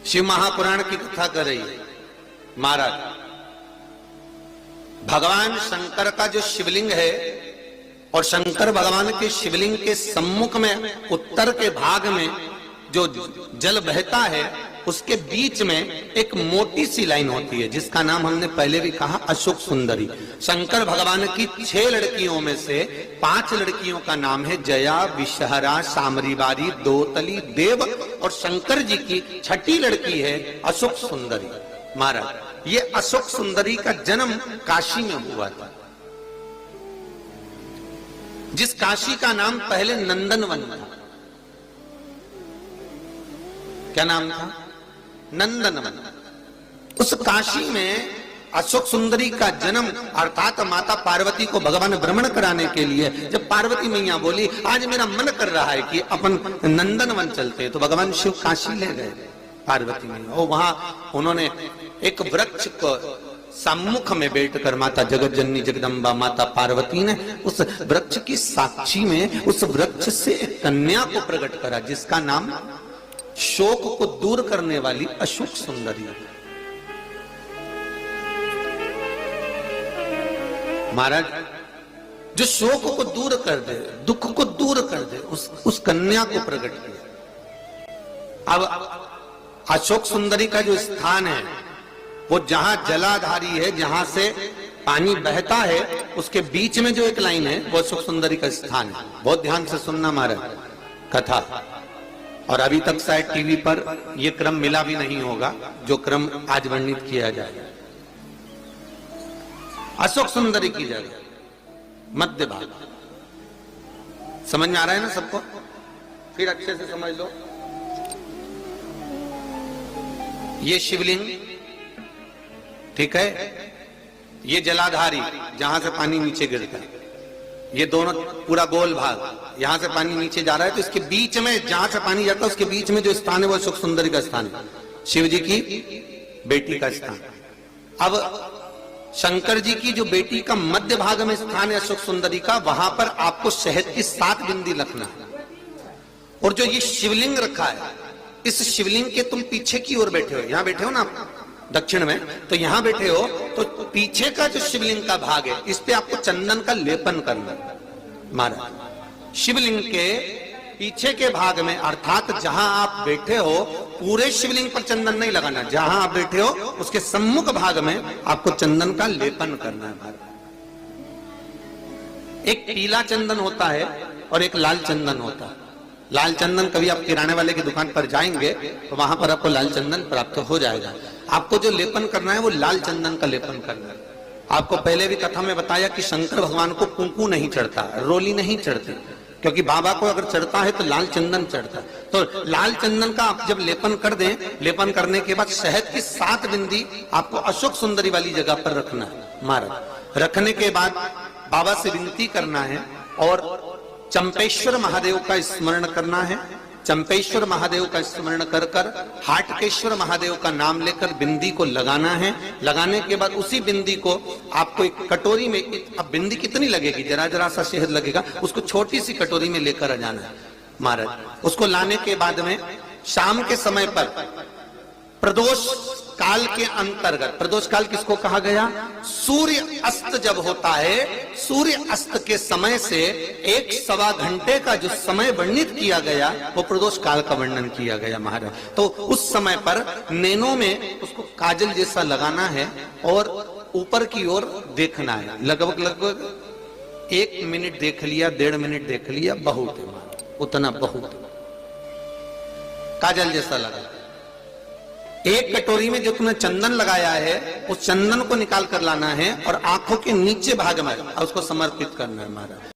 शिव महापुराण की कथा कर रही है। महाराज भगवान शंकर का जो शिवलिंग है और शंकर भगवान के शिवलिंग के सम्मुख में उत्तर के भाग में जो जल बहता है उसके बीच में एक मोटी सी लाइन होती है जिसका नाम हमने पहले भी कहा अशोक सुंदरी। शंकर भगवान की 6 लड़कियों में से 5 लड़कियों का नाम है जया, विषहरा, सामरीवारी, दोतली, देव और शंकर जी की 6ठी लड़की है अशोक सुंदरी। महाराज ये अशोक सुंदरी का जन्म काशी में हुआ था, जिस काशी का नाम पहले नंदनवन था। क्या नाम था? नंदनवन। उस काशी में अशोक सुंदरी का जन्म अर्थात माता पार्वती को भगवान भ्रमण कराने के लिए जब पार्वती मैया बोली आज मेरा मन कर रहा है कि अपन नंदनवन चलते हैं, तो भगवान शिव काशी ले गए पार्वती मैया। और वहां उन्होंने एक वृक्ष को सम्मुख में बैठकर माता जगत जननी जगदम्बा माता पार्वती ने उस वृक्ष की साक्षी में उस वृक्ष से एक कन्या को प्रकट करा जिसका नाम शोक को दूर करने वाली अशोक सुंदरी। महाराज जो शोक को दूर कर दे, दुख को दूर कर दे, उस कन्या को प्रकट किया। अब अशोक सुंदरी का जो स्थान है वो जहां जलाधारी है, जहां से पानी बहता है, उसके बीच में जो एक लाइन है वो अशोक सुंदरी का स्थान है। बहुत ध्यान से सुनना महाराज कथा। और अभी तक शायद टीवी पर यह क्रम मिला भी नहीं होगा जो क्रम आज वर्णित किया जाए। अशोक सुंदरी की जगह मध्य भाग। समझ में आ रहा है ना सबको? फिर अच्छे से समझ लो। ये शिवलिंग, ठीक है, ये जलाधारी जहां से पानी नीचे गिरता है, ये दोनों पूरा गोल भाग, यहां से पानी नीचे जा रहा है, तो इसके बीच में जहां से पानी जाता है उसके बीच में जो स्थान है वो अशोक सुंदरी का स्थान है, शिव जी की बेटी का स्थान। अब शंकर जी की जो बेटी का मध्य भाग में स्थान है अशोक सुंदरी का, वहां पर आपको शहद की 7 बिंदी रखना है। और जो ये शिवलिंग रखा है, इस शिवलिंग के तुम पीछे की ओर बैठे हो, यहां बैठे हो ना दक्षिण में, तो यहां बैठे हो, तो पीछे का जो शिवलिंग का भाग है इस पे आपको चंदन का लेपन करना है। महाराज शिवलिंग के पीछे के भाग में अर्थात जहां आप बैठे हो पूरे शिवलिंग पर चंदन नहीं लगाना, जहां आप बैठे हो उसके सम्मुख भाग में आपको चंदन का लेपन करना है। महाराज एक पीला चंदन होता है और एक लाल चंदन होता है। लाल चंदन कभी आप किराने वाले की दुकान पर जाएंगे तो वहां पर आपको लाल चंदन प्राप्त हो जाएगा। आपको जो लेपन करना है वो लाल चंदन का लेपन करना है। आपको पहले भी कथा में बताया कि शंकर भगवान को कुंकू नहीं चढ़ता, रोली नहीं चढ़ती, क्योंकि बाबा को अगर चढ़ता है तो लाल चंदन चढ़ता है। तो लाल चंदन का आप जब लेपन कर दें, लेपन करने के बाद शहद की 7 बिंदी आपको अशोक सुंदरी वाली जगह पर रखना है। महाराज रखने के बाद बाबा से विनती करना है और चंपेश्वर महादेव का स्मरण करना है। चंपेश्वर महादेव का स्मरण कर कर हाटकेश्वर महादेव का नाम लेकर बिंदी को लगाना है। लगाने के बाद उसी बिंदी को आपको एक कटोरी में, अब बिंदी कितनी लगेगी, जरा जरा सा शहद लगेगा, उसको छोटी सी कटोरी में लेकर आ जाना है। महाराज उसको लाने के बाद में शाम के समय पर प्रदोष काल के अंतर्गत, प्रदोष काल किसको कहा गया? सूर्य अस्त जब होता है, सूर्य अस्त के समय से 1-1.25 घंटे का जो समय वर्णित किया गया वो प्रदोष काल का वर्णन किया गया। महाराज तो उस समय पर नैनों में उसको काजल जैसा लगाना है और ऊपर की ओर देखना है। लगभग 1 मिनट देख लिया, 1.5 मिनट देख लिया, बहुत है, उतना बहुत काजल जैसा लगा। एक कटोरी में जो तुमने चंदन लगाया है उस चंदन को निकाल कर लाना है और आंखों के नीचे भाग में उसको समर्पित करना है। महाराज